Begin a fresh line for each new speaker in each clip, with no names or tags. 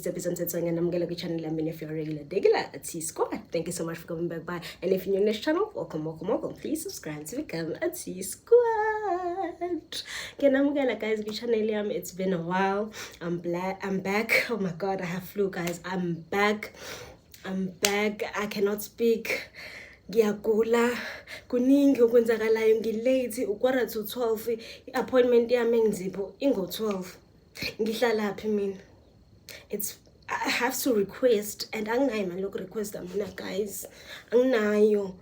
episode and I'm gonna channel. I mean, if you're a regular at T Squad, thank you so much for coming back by. And if you're new to this channel, welcome. Please subscribe to become a T Squad. Guys, channel. It's been a while. I'm back. Oh my god, I have flu, guys. I'm back. I cannot speak. Ngiyagula kuningi okwenzakalayo ngilate ukwara to 12 appointment yami engizipho ingo 12 ngihlalaphi mina. I have to request and anginayo imali loku request mina, guys. Anginayo.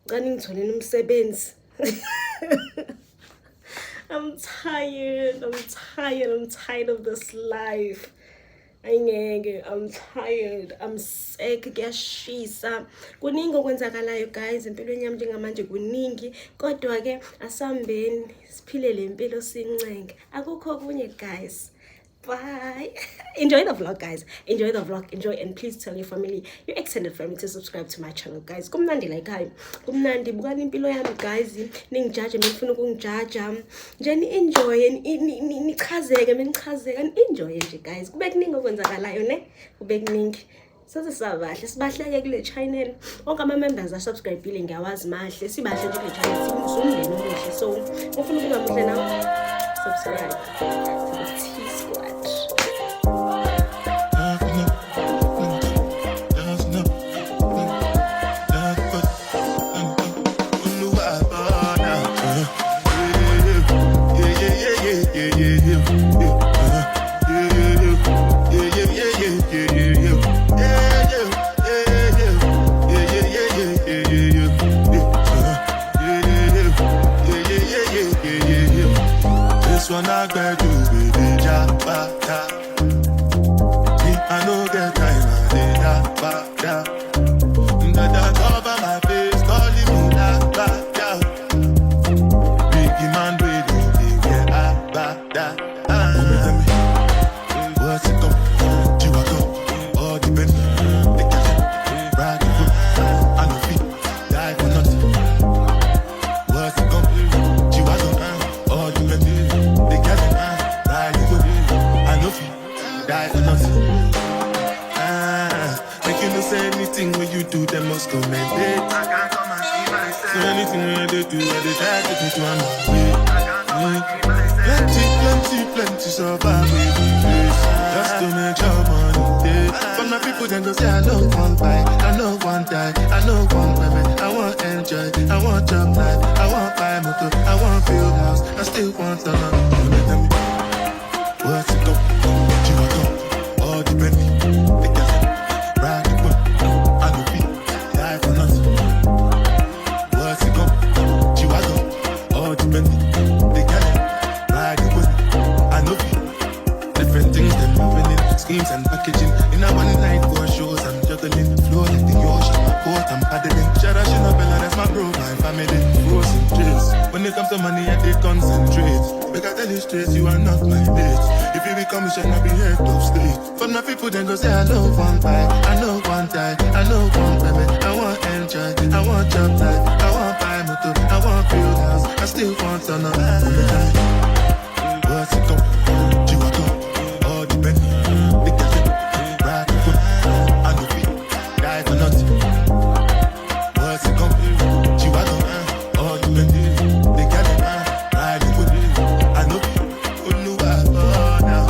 Ngani ngitholeni umsebenzi. I'm tired of this life. I'm tired. I'm sick. Kuyashisa. Kuningi okwenzakalayo, guys. Empilweni yami njengamanje kuningi. Kodwa ke asambeni siphile le mpilo sincenge. Akukho okunye, guys. Bye. Enjoy the vlog, guys. Enjoy the vlog. Enjoy, and please tell your family, your extended family, to subscribe to my channel, guys. Kumnandi like hi. Kumnandi bukani impilo yami, guys. Ningijudge ngifuna ukungijudge. Nje enjoy nichazeke enjoy nje, guys. Kube kuningi okwenzakalayo ne. Kube kuningi. Sabahle sibahleke kule channel. Onke ama members asubscribe ngiyawazi mahle. Sibahle nje kule channel. Umndeni omuhle. So, ufuna ukuba muhle nawe, subscribe to the T Squad.
This one I got to be the job. I know get time, I did that. That cover my face, calling me that. Biggie man, waiting, yeah, that. What's it go? You are go, all the men, they catch it, ride the foot, I know feet, die for nothing. What's it go? You are go, all the men, they catch it, ride the foot, I know feet, die for nothing. Make you no say anything when you do, they must comment it. I can't come and see myself. So anything when they do, they try to take me to another way. Plenty survive with the face. Just to make your money day. But my people then go say I know one buy, I know one die, I know one women. I want enjoy, I want job life, I want buy motor, I want build house, I still want to know. Tell me, what's it go? You are go, all the Bentley, they got it, ride the whip, I go beat, die for nothing. What's it go? You are go, all the Bentley, they got it, ride the whip. I know different things than happening, schemes and packaging. In a one night for shows, I'm juggling. Flow like the ocean, my court, I'm paddling. Shout out Shinabella, that's my bro, my family. Frozen trace. When it comes to money, I did concentrate. Make I tell you straight, you are not my date. If you become a shall not be head of state. For my people, then go say, I know one buy, I know one die, I know one women. I want enjoy, I want job life, I want buy motor, I want build house, I still want to know. What's it go? You are go, all the men, they catch it, ride the foot, I know feet, die for nothing. What's it go? You are go, all the men, they catch it, ride the foot, I know feet, oh no, I go now.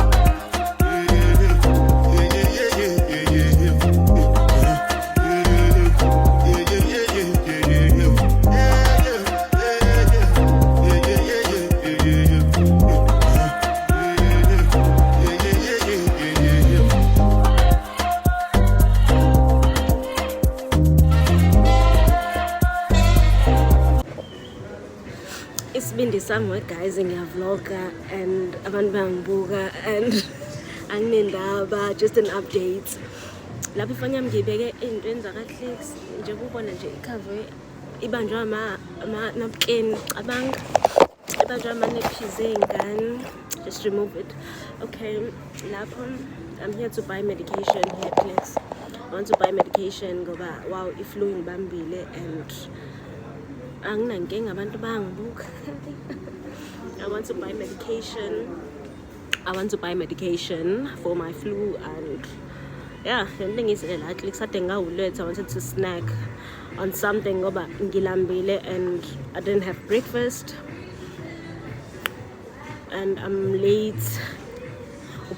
It's been this somewhere, guys, ngiyavlogger and abantu bangibuka and anginendaba, just an update. Lapho ifoni yami ngibeke ey'ntweni zaka-clicks nje kubona nje ikhave ibanjwa ama-napkin cabanga ibanjwa ama-nappies ey'ngane. Just remove it. Okay, lapho I'm here to buy medication here, please. I want to buy medication ngoba wow i-flu ingibambile and anginankinga abantu bangibuka. I want to buy medication for my flu and yeah, ngiyenzile la clicks ade ngawuletha. I wanted to snack on something ngoba ngilambile and I didn't have breakfast and I'm late.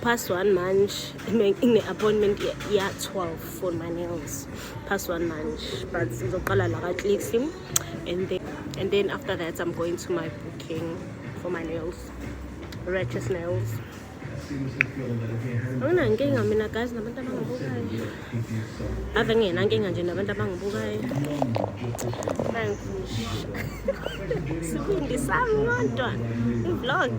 Past 1 month, in the appointment, yeah, 12 for my nails. Past 1 month, but at least and then after that, I'm going to my booking for my nails, Righteous Nails. Anginankinga mina guys nabantu abangibukayo. Ave nginankinga nje nabantu abangibukayo. Sibindi sami kodwa i-vlog.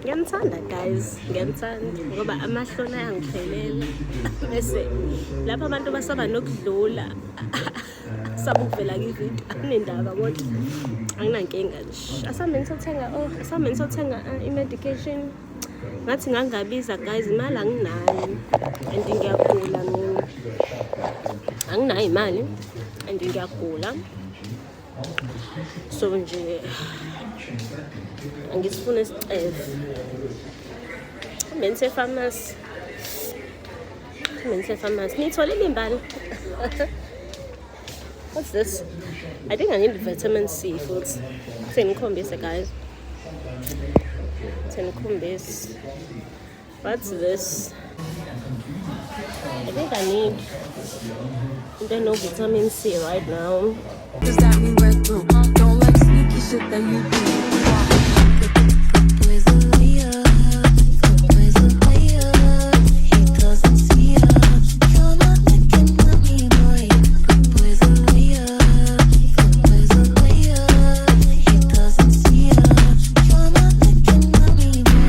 Ngiyamthanda guys, ngiyamthanda ngoba amahloni ayangiphelela. Bese lapho abantu basaba nokudlula. Saba ukuvela kwivideo anendaba kodwa anginankinga nje. Asameni sothenga i-medication. Ngathi ngangabiza guys, imali anginayo and ngiyagula mina. Anginayo imali and ngiyagula. So nje angisifuna isicelo. Mense pharmacy. Nitholile imbali. What's this? I think I need vitamin C foods. Senikombise guys. What's this? I think I need no vitamin C right now.
Does that mean we're through? Don't like sneaky shit that you do. Boy's a liar. Boy's a liar. He doesn't see us. You're not looking at me, boy. Boy's a liar. Boy's a liar. He doesn't see us. You're not looking at me, boy.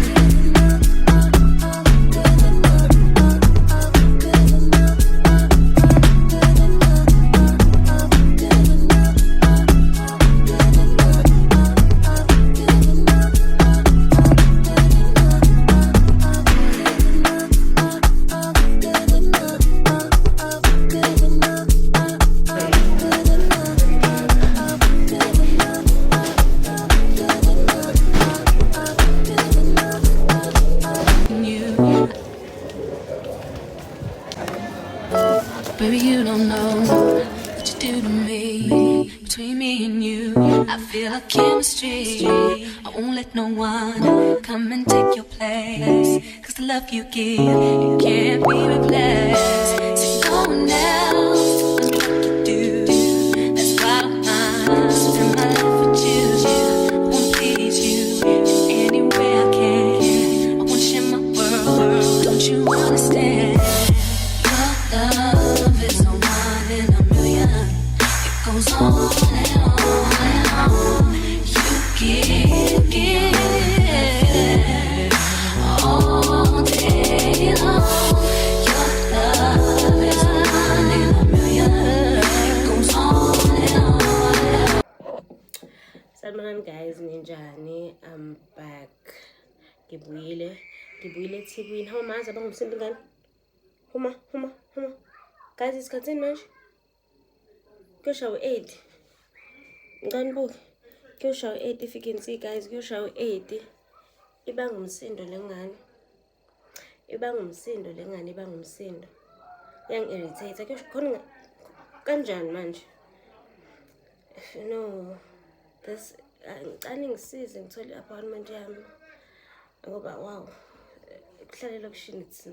Baby, you don't know what you do to me. Between me and you, I feel a chemistry. I won't let no one come and take your place. Cause the love you give, it can't be replaced. So no one else does me like you do. That's why I'm spend my life with you. I wanna please you in any way I can. I wanna share my world, don't you understand? Love is a one in a million. It goes on and on and on. You give all day long. Your love is a one in a million. It goes on and on.
Salman guys, ninjani? I'm back. Ngibuyile eThekwini. How mazi abangumsimbi ngani? Huma. Guys, isikhathini manje. Kuyoshawa 8. Ngani buki. Kuyoshawa 8 if you can see guys, kuyoshawa 8. Ibanga umsindo lengane. Ibanga umsindo. Yang irritate. Khona kanjani manje? You know, this ngicane ngisize ngithole i-apartment yami. Ngoba wow. Kuhlala elokishini it's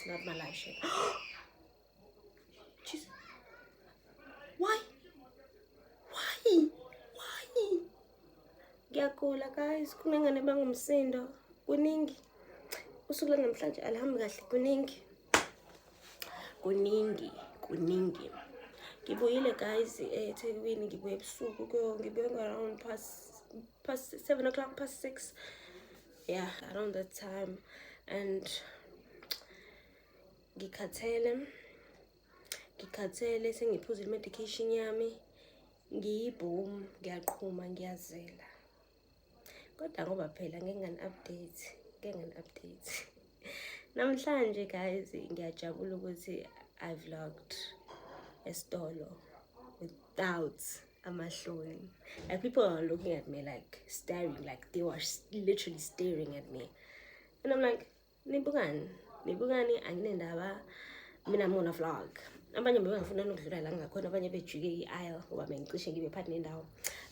not my life shit. Jesus. Why? Ngiyagula guys, kunengane bangumsindo. Kuningi. Usuku lanamhlanje alihambi kahle, kuningi. Ngibuyile guys eThekwini, ngibuye ebusuku ngibuye around past 7 o'clock, past 6. Yeah, around that time. And ngikhathele sengiphuzile medication yami, ngiyibhoom, ngiyaqhuma, ngiyazela. Kodwa ngoba phela ngeke update. Namhlanje guys ngiyajabula ukuthi I vlogged esitolo without amahloni. Like people are looking at me like staring, like they were literally staring at me. And I'm like, nibugani, anginendaba. mina ngona vlog. Abanye bengafuna ukudlula la ngakhona, abanye bejike i-aisle ngoba bengicishe ngibe phakathi nendawo.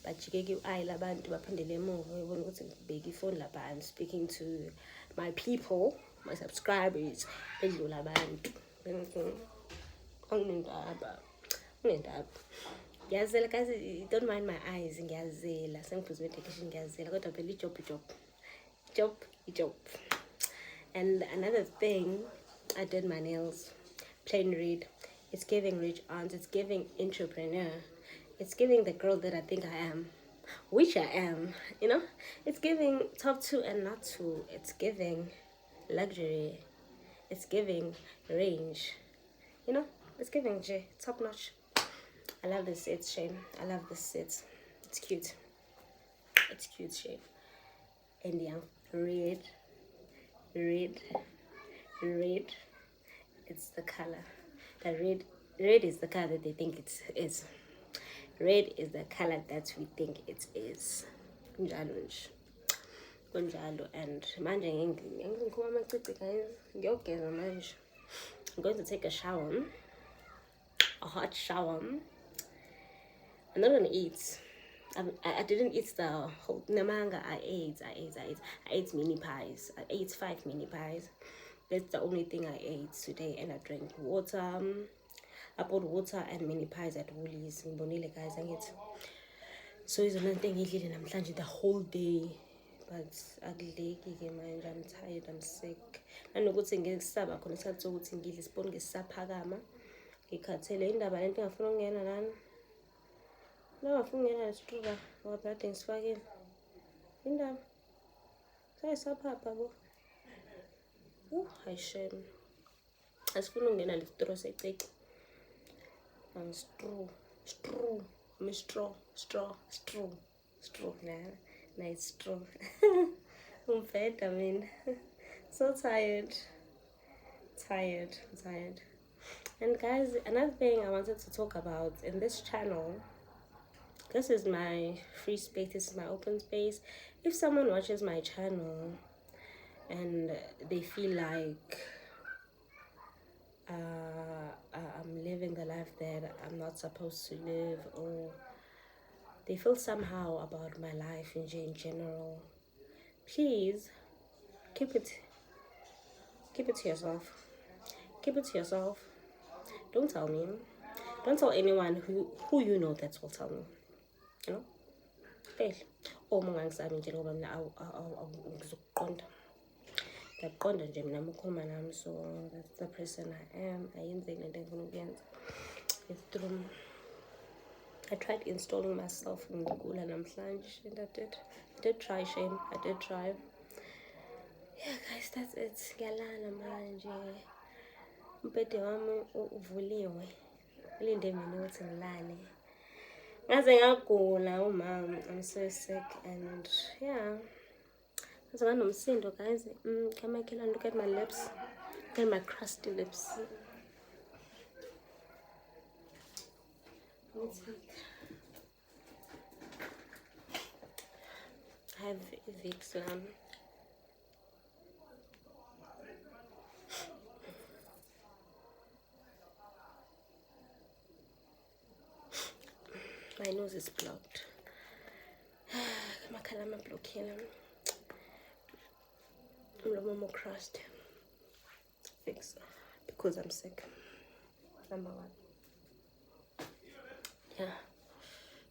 Bajike i-aisle abantu baphindele emuva bebona ukuthi ngibheke ifoni lapha, I'm speaking to my people, my subscribers, bedlula abantu. Anginendaba. Ngiyazela guys, don't mind my eyes, ngiyazela. Sengiphuze medication ngiyazela kodwa phela job. And another thing, I did my nails. Plain red. It's giving rich aunt. It's giving entrepreneur. It's giving the girl that I think I am, which I am. You know, it's giving top 2 and not 2. It's giving luxury. It's giving range. You know, it's giving J top notch. I love this set, Shane. I love this set. It's cute. It's cute, Shane. And yeah, red. It's the color. The red is the color that they think it is. Red is the color that we think it is. Kunjalo. And manje ngikhuluma amacici guys. Ngiyogeza manje. I'm going to take a shower. A hot shower. I'm not gonna eat. I didn't eat the whole namanga. I ate mini pies. I ate 5 mini pies. That's the only thing I ate today, and I drank water. I bought water and mini pies at Woolies. Ngibonile guys, angithi. So it's another thing ngidlile namhlanje the whole day. But akudleki ke manje, I'm tired, I'm sick. Nanokuthi ngisaba khona isikhathi sokuthi ngidle isiponi ngesisaphakama. Ngikhathele indaba lento engafuna ukungena lana. Ngafuna ukungena nesitruka ngoba kade ngisifakile. Indaba. Sayisaphapha bo. Hayi shame. Asifuna ukungena lesitro secece. Straw. Nice straw. I'm fed, I mean. So tired. And guys, another thing I wanted to talk about in this channel, this is my free space, this is my open space. If someone watches my channel and they feel like I'm living the life that I'm not supposed to live, or they feel somehow about my life in general, please keep it to yourself. Keep it to yourself. Don't tell me. Don't tell anyone who you know that will tell me. You know? Oh, mungangisami nje ngoba mina ngizokuqonda. Ngiyaqonda nje mina ukukhuluma nami, so that's the person I am. Ayenzeki lento engifuna ukuyenza. It's through. I tried installing myself in Google namhlanje, and I did try, Shame. I did try. Yeah guys, that's it. Ngiyalala manje. Umbhede wami uvuliwe. Ulinde mina ukuthi ngilale. Ngaze ngagula umama. I'm so sick, and yeah. Ngaze nganomsindo guys. Come and look at my lips. Look at my crusty lips. I have Vicks lamb. My nose is blocked. My blocking. I'm more crushed. Vicks because I'm sick. Number 1. Yeah.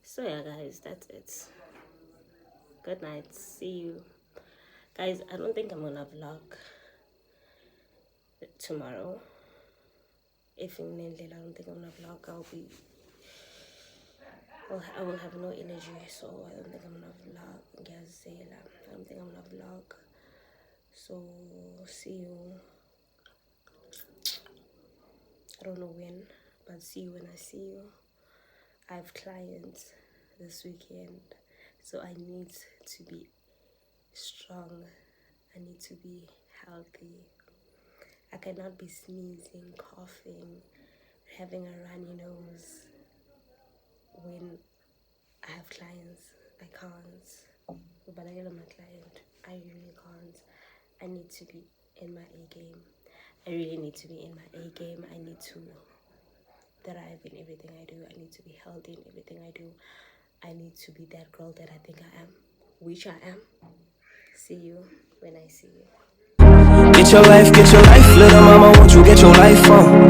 So yeah guys, that's it. Good night. See you guys. I don't think I'm gonna vlog tomorrow. If in I don't think I'm gonna vlog. I will have no energy, so I don't think I'm gonna vlog. I don't think I'm gonna vlog. So see you. I don't know when, but see you when I see you. I have clients this weekend, so I need to be strong. I need to be healthy. I cannot be sneezing, coughing, having a runny nose when I have clients. I can't. But I am my client. I really can't. I need to be in my A game. I really need to be in my A game. I need to thrive in everything I do. I need to be healthy in everything I do. I need to be that girl that I think I am, which I am. See you when I see you.
Get your life, little mama, won't you get your life on?